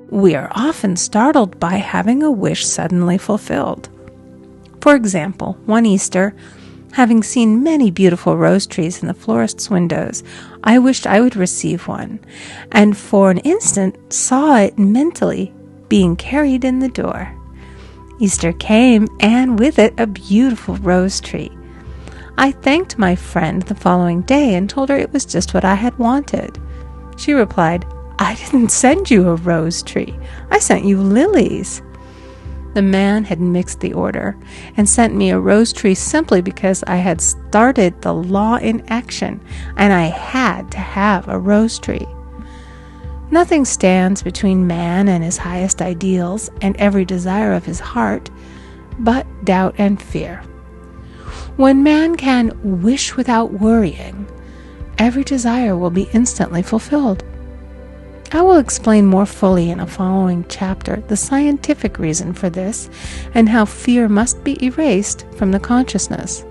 We are often startled by having a wish suddenly fulfilled. For example, one Easter, having seen many beautiful rose trees in the florist's windows, I wished I would receive one, and for an instant saw it mentally being carried in the door. Easter came, and with it a beautiful rose tree. I thanked my friend the following day and told her it was just what I had wanted. She replied, "I didn't send you a rose tree. I sent you lilies." The man had mixed the order and sent me a rose tree simply because I had started the law in action and I had to have a rose tree. Nothing stands between man and his highest ideals and every desire of his heart but doubt and fear. When man can wish without worrying, every desire will be instantly fulfilled. I will explain more fully in a following chapter the scientific reason for this and how fear must be erased from the consciousness.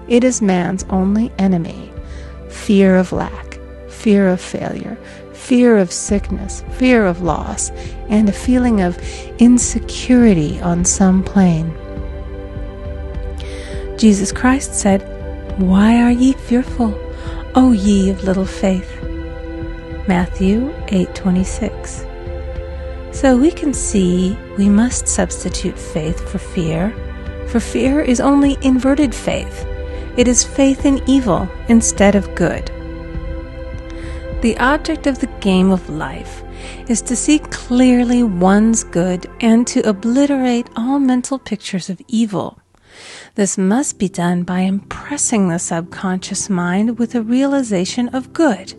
It is man's only enemy. Fear of lack, fear of failure, fear of sickness, fear of loss, and a feeling of insecurity on some plane. Jesus Christ said, "Why are ye fearful, O ye of little faith?" Matthew 8:26. So we can see we must substitute faith for fear is only inverted faith. It is faith in evil instead of good. The object of the game of life is to see clearly one's good and to obliterate all mental pictures of evil. This must be done by impressing the subconscious mind with a realization of good.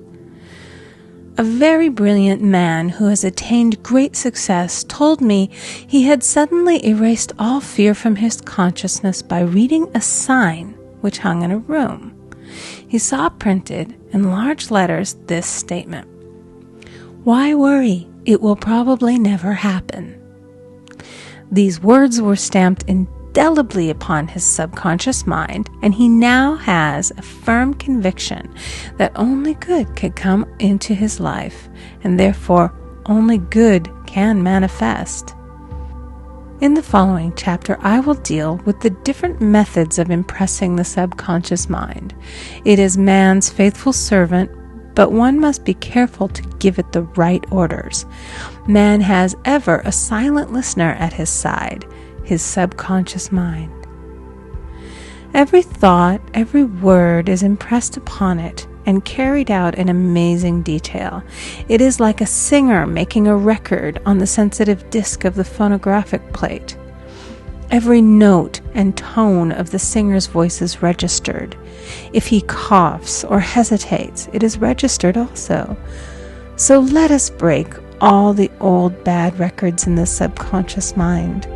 A very brilliant man who has attained great success told me he had suddenly erased all fear from his consciousness by reading a sign which hung in a room. He saw printed in large letters this statement: "Why worry? It will probably never happen." These words were stamped indelibly upon his subconscious mind, and he now has a firm conviction that only good can come into his life, and therefore only good can manifest. In the following chapter, I will deal with the different methods of impressing the subconscious mind. It is man's faithful servant, but one must be careful to give it the right orders. Man has ever a silent listener at his side, his subconscious mind. Every thought, every word is impressed upon it and carried out in amazing detail. It is like a singer making a record on the sensitive disc of the phonographic plate. Every note and tone of the singer's voice is registered. If he coughs or hesitates, it is registered also. So let us break all the old bad records in the subconscious mind,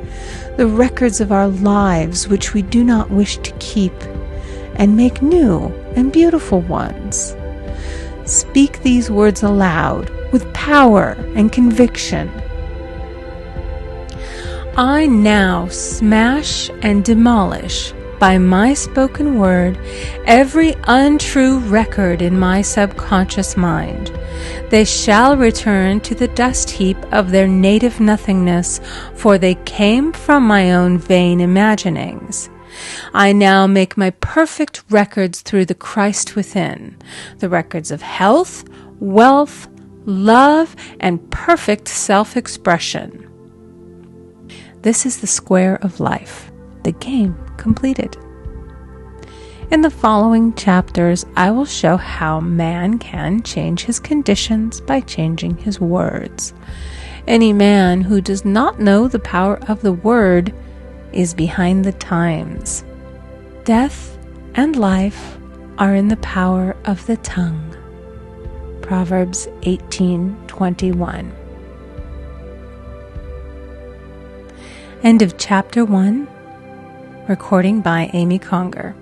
the records of our lives which we do not wish to keep, and make new and beautiful ones. Speak these words aloud with power and conviction. I now smash and demolish by my spoken word every untrue record in my subconscious mind. They shall return to the dust heap of their native nothingness, for they came from my own vain imaginings. I now make my perfect records through the Christ within, the records of health, wealth, love, and perfect self-expression. This is the square of life, the game completed. In the following chapters, I will show how man can change his conditions by changing his words. Any man who does not know the power of the word is behind the times. Death and life are in the power of the tongue. Proverbs 18:21. End of Chapter 1. Recording by Amy Conger.